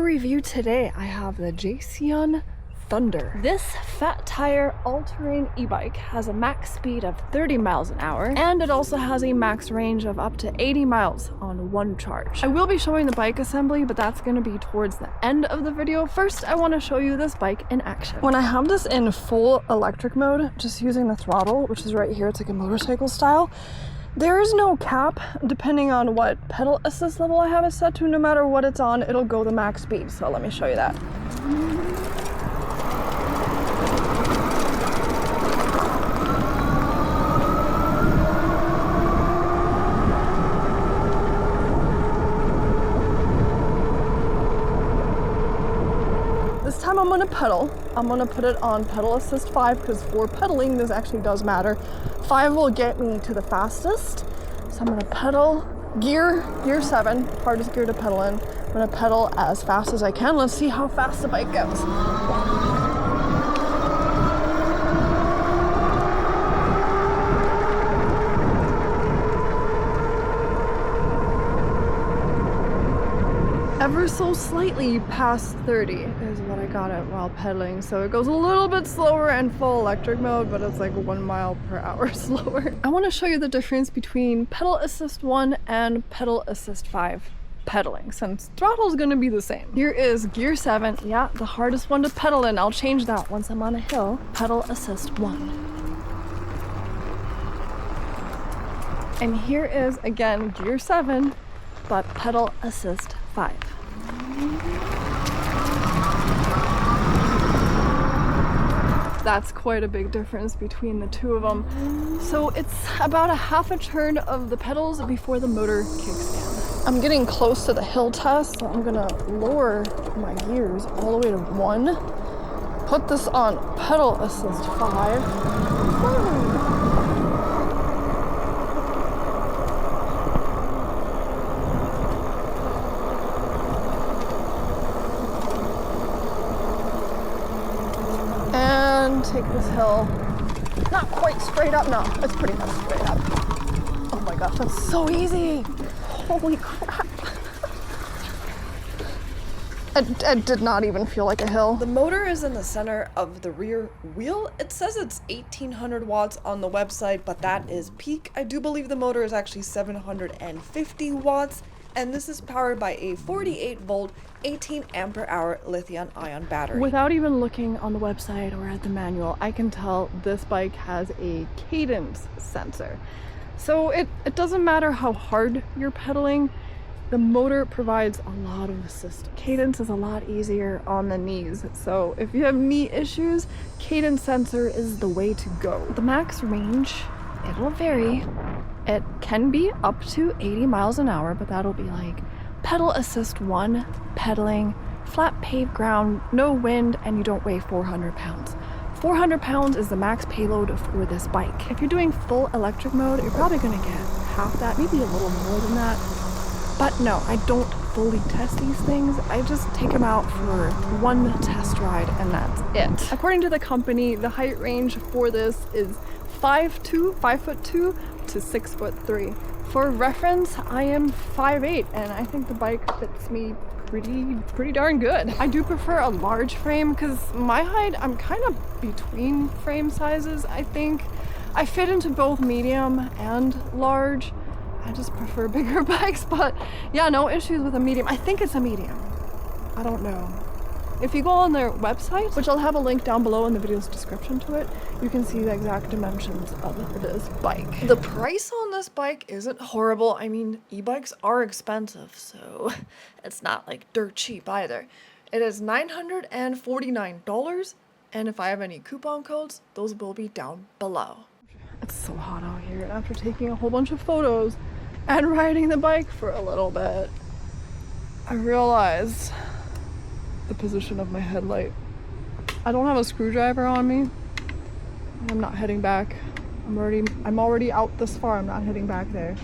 review today, I have the Jasion Thunder. This fat tire all-terrain e-bike has a max speed of 30 miles an hour, and it also has a max range of up to 80 miles on one charge. I will be showing the bike assembly, but that's going to be towards the end of the video. First, I want to show you this bike in action. When I have this in full electric mode, just using the throttle, which is right here, it's like a motorcycle style, there is no cap. Depending on what pedal assist level I have it set to, no matter what it's on, it'll go the max speed. So let me show you that. This time I'm gonna pedal. I'm gonna put it on pedal assist 5 because for pedaling, this actually does matter. 5 will get me to the fastest. So I'm gonna pedal gear 7, hardest gear to pedal in. I'm gonna pedal as fast as I can. Let's see how fast the bike goes. Ever so slightly past 30 is what I got it while pedaling. So it goes a little bit slower in full electric mode, but it's like 1 mile per hour slower. I want to show you the difference between pedal assist 1 and pedal assist 5 pedaling, since throttle is going to be the same. Here is gear 7, yeah, the hardest one to pedal in. I'll change that once I'm on a hill. Pedal assist 1. And here is again gear 7, but pedal assist 5. That's quite a big difference between the two of them. So it's about a half a turn of the pedals before the motor kicks in. I'm getting close to the hill test, so I'm gonna lower my gears all the way to 1. Put this on pedal assist 5. Take this hill, not quite straight up, no, it's pretty much straight up. Oh my gosh, that's so easy. Holy crap. It did not even feel like a hill. The motor is in the center of the rear wheel. It says it's 1800 watts on the website, but that is peak. I do believe the motor is actually 750 watts. And this is powered by a 48 volt, 18 ampere hour lithium ion battery. Without even looking on the website or at the manual, I can tell this bike has a cadence sensor. So it doesn't matter how hard you're pedaling, the motor provides a lot of assist. Cadence is a lot easier on the knees. So if you have knee issues, cadence sensor is the way to go. The max range, it'll vary. It can be up to 80 miles an hour, but that'll be like pedal assist 1, pedaling, flat paved ground, no wind, and you don't weigh 400 pounds. 400 pounds is the max payload for this bike. If you're doing full electric mode, you're probably gonna get half that, maybe a little more than that. But no, I don't fully test these things. I just take them out for one test ride and that's it. According to the company, the height range for this is 5'2" to 6'3". For reference, I am 5'8", and I think the bike fits me pretty darn good. I do prefer a large frame because my height, I'm kind of between frame sizes. I think I fit into both medium and large. I just prefer bigger bikes, but yeah, no issues with a medium. I think it's a medium. I don't know. If you go on their website, which I'll have a link down below in the video's description to it, you can see the exact dimensions of this bike. The price on this bike isn't horrible. I mean, e-bikes are expensive, so it's not like dirt cheap either. It is $949, and if I have any coupon codes, those will be down below. It's so hot out here, and after taking a whole bunch of photos and riding the bike for a little bit, I realized the position of my headlight. I don't have a screwdriver on me. I'm not heading back. I'm already out this far. I'm not heading back there.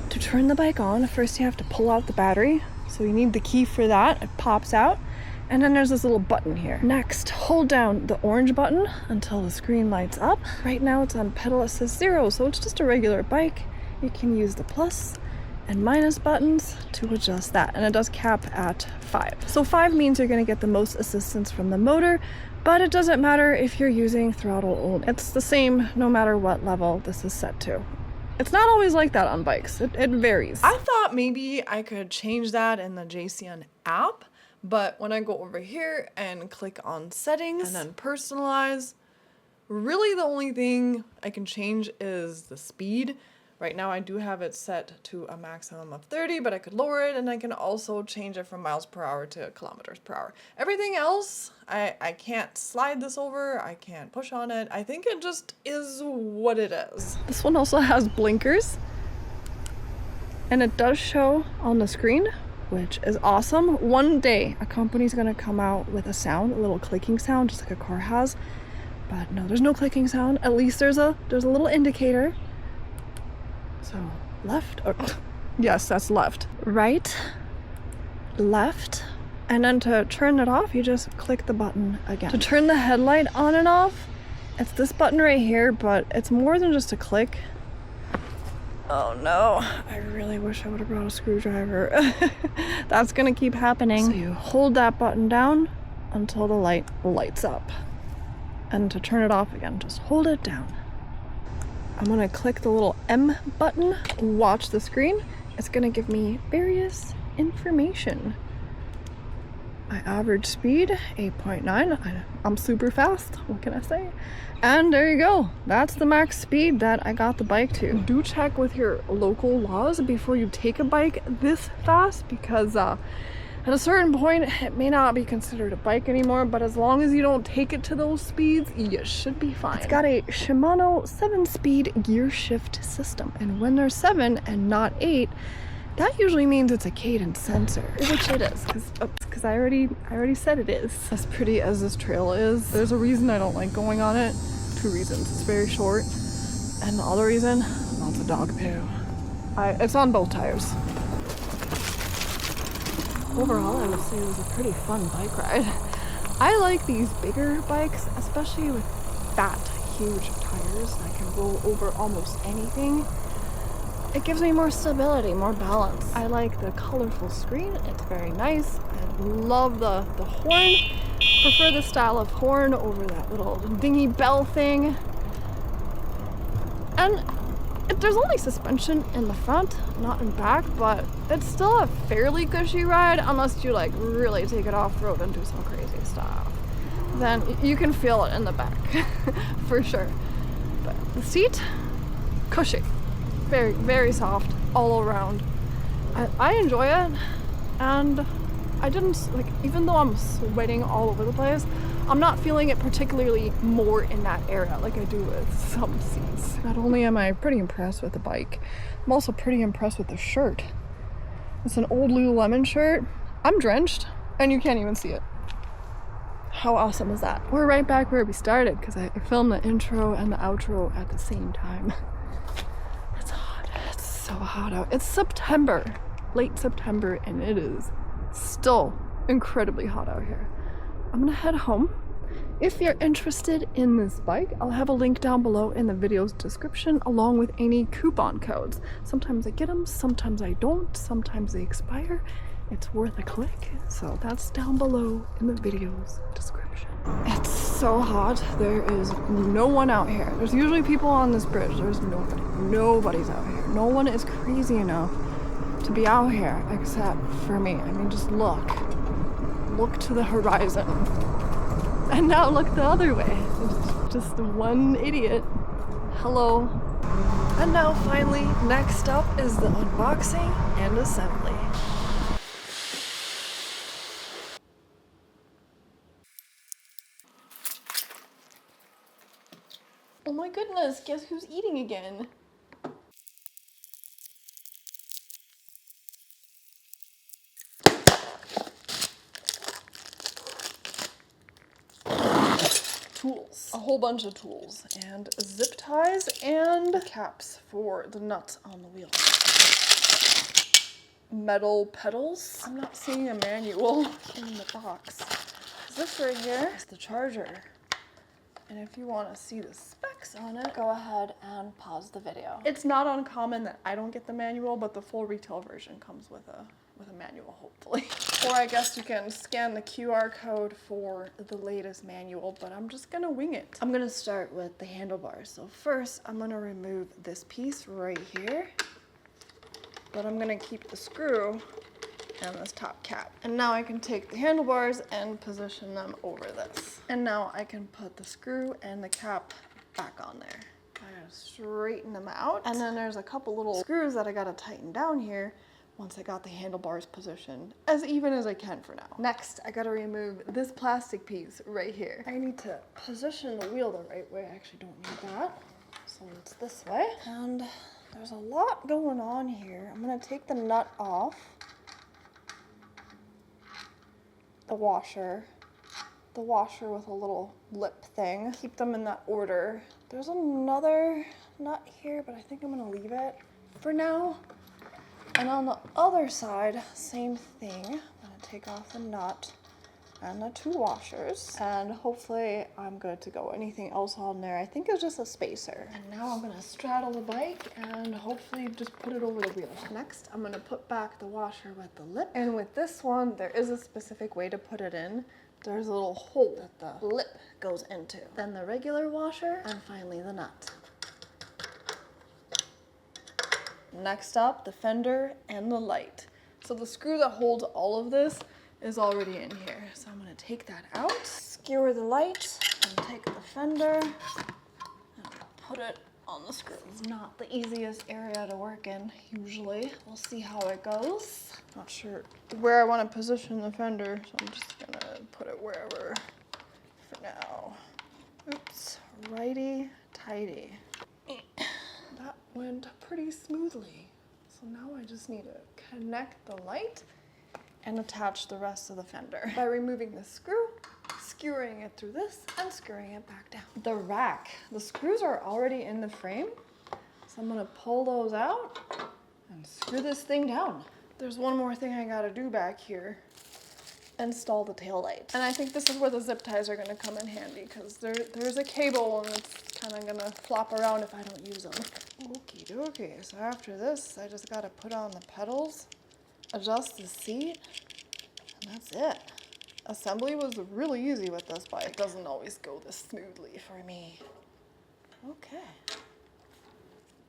To turn the bike on, first you have to pull out the battery. So you need the key for that. It pops out. And then there's this little button here. Next, hold down the orange button until the screen lights up. Right now it's on pedal assist 0, so it's just a regular bike. You can use the plus and minus buttons to adjust that, and it does cap at 5. So 5 means you're going to get the most assistance from the motor, but it doesn't matter if you're using throttle only. It's the same no matter what level this is set to. It's not always like that on bikes. It varies. I thought maybe I could change that in the Jasion app, but when I go over here and click on settings and then personalize, really the only thing I can change is the speed. Right now I do have it set to a maximum of 30, but I could lower it, and I can also change it from miles per hour to kilometers per hour. Everything else, I can't slide this over, I can't push on it. I think it just is what it is. This one also has blinkers, and it does show on the screen, which is awesome. One day a company's gonna come out with a sound, a little clicking sound, just like a car has. But no, there's no clicking sound. At least there's a little indicator. So left, or yes, that's left. Right, left, and then to turn it off, you just click the button again. To turn the headlight on and off, it's this button right here, but it's more than just a click. Oh no, I really wish I would have brought a screwdriver. That's gonna keep happening. So you hold that button down until the light lights up. And to turn it off again, just hold it down. I'm gonna click the little M button, watch the screen. It's gonna give me various information. My average speed, 8.9. I'm super fast, what can I say? And there you go. That's the max speed that I got the bike to. Do check with your local laws before you take a bike this fast, because at a certain point, it may not be considered a bike anymore, but as long as you don't take it to those speeds, you should be fine. It's got a Shimano 7-speed gear shift system, and when there's 7 and not 8, that usually means it's a cadence sensor, which it is, because I already said it is. As pretty as this trail is, there's a reason I don't like going on it. 2 reasons. It's very short, and the other reason, lots of dog poo. It's on both tires. Overall, I would say it was a pretty fun bike ride. I like these bigger bikes, especially with fat, huge tires that can roll over almost anything. It gives me more stability, more balance. I like the colorful screen, it's very nice. I love the horn. Prefer the style of horn over that little dingy bell thing. And there's only suspension in the front, not in back, but it's still a fairly cushy ride unless you like really take it off-road and do some crazy stuff. Then you can feel it in the back, for sure. But the seat, cushy. Very, very soft all around. I enjoy it, and I didn't, like, even though I'm sweating all over the place, I'm not feeling it particularly more in that area like I do with some seats. Not only am I pretty impressed with the bike, I'm also pretty impressed with the shirt. It's an old Lululemon shirt. I'm drenched, and you can't even see it. How awesome is that? We're right back where we started, because I filmed the intro and the outro at the same time. It's hot. It's so hot out. It's September, late September, and it is still incredibly hot out here. I'm gonna head home. If you're interested in this bike, I'll have a link down below in the video's description along with any coupon codes. Sometimes I get them, sometimes I don't, sometimes they expire. It's worth a click, so that's down below in the video's description. It's so hot, there is no one out here. There's usually people on this bridge, there's nobody. Nobody's out here. No one is crazy enough to be out here except for me. I mean, just look to the horizon, and now look the other way. There's just one idiot. Hello. And now finally, next up is the unboxing and assembly. Oh my goodness, guess who's eating again? Tools. A whole bunch of tools. And zip ties and caps for the nuts on the wheel. Metal pedals. I'm not seeing a manual in the box. This right here is the charger. And if you want to see the specs on it, Go ahead and pause the video. it's not uncommon that I don't get the manual, but the full retail version comes with a manual, hopefully. Or I guess you can scan the QR code for the latest manual, but I'm just gonna wing it. I'm gonna start with the handlebars. So first, I'm gonna remove this piece right here, but I'm gonna keep the screw and this top cap. And now I can take the handlebars and position them over this. And now I can put the screw and the cap back on there. I gotta straighten them out. And then there's a couple little screws that I gotta tighten down here once I got the handlebars positioned as even as I can for now. Next, I gotta remove this plastic piece right here. I need to position the wheel the right way. I actually don't need that. So it's this way. And there's a lot going on here. I'm gonna take the nut off. The washer with a little lip thing. Keep them in that order. There's another nut here, but I think I'm gonna leave it for now. And on the other side, same thing. I'm gonna take off the nut and the two washers, and hopefully I'm good to go. Anything else on there, I think it's just a spacer. And now I'm gonna straddle the bike and hopefully just put it over the wheel. Next, I'm gonna put back the washer with the lip. And with this one, there is a specific way to put it in. There's a little hole that the lip goes into. Then the regular washer, and finally the nut. Next up, the fender and the light. So the screw that holds all of this is already in here. So I'm gonna take that out, skewer the light, and take the fender and put it on the screw. It's not the easiest area to work in, usually. We'll see how it goes. Not sure where I want to position the fender, so I'm just gonna put it wherever for now. Oops, righty tighty. That went pretty smoothly. So now I just need to connect the light and attach the rest of the fender by removing the screw, skewering it through this, and screwing it back down. The rack, the screws are already in the frame, so I'm gonna pull those out and screw this thing down. There's one more thing I gotta do back here. Install the tail light. And I think this is where the zip ties are gonna come in handy, because there's a cable and it's kind of gonna flop around if I don't use them. Okie dokie, so after this, I just gotta put on the pedals, adjust the seat, and that's it. Assembly was really easy with this bike. It doesn't always go this smoothly for me. Okay.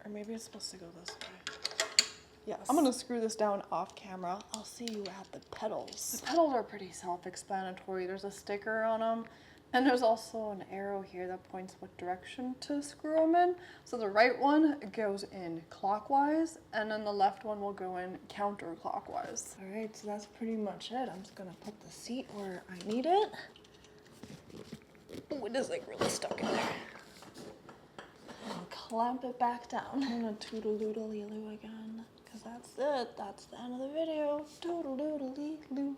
Or maybe it's supposed to go this way. Yes. I'm gonna screw this down off camera. I'll see you at the pedals. The pedals are pretty self-explanatory. There's a sticker on them, and there's also an arrow here that points what direction to screw them in. So the right one goes in clockwise, and then the left one will go in counterclockwise. All right, so that's pretty much it. I'm just gonna put the seat where I need it. Oh, it is like really stuck in there. And clamp it back down. I'm gonna toodle-doodle-lee-loo again, because that's it. That's the end of the video. Toodle-doodle-lee-loo.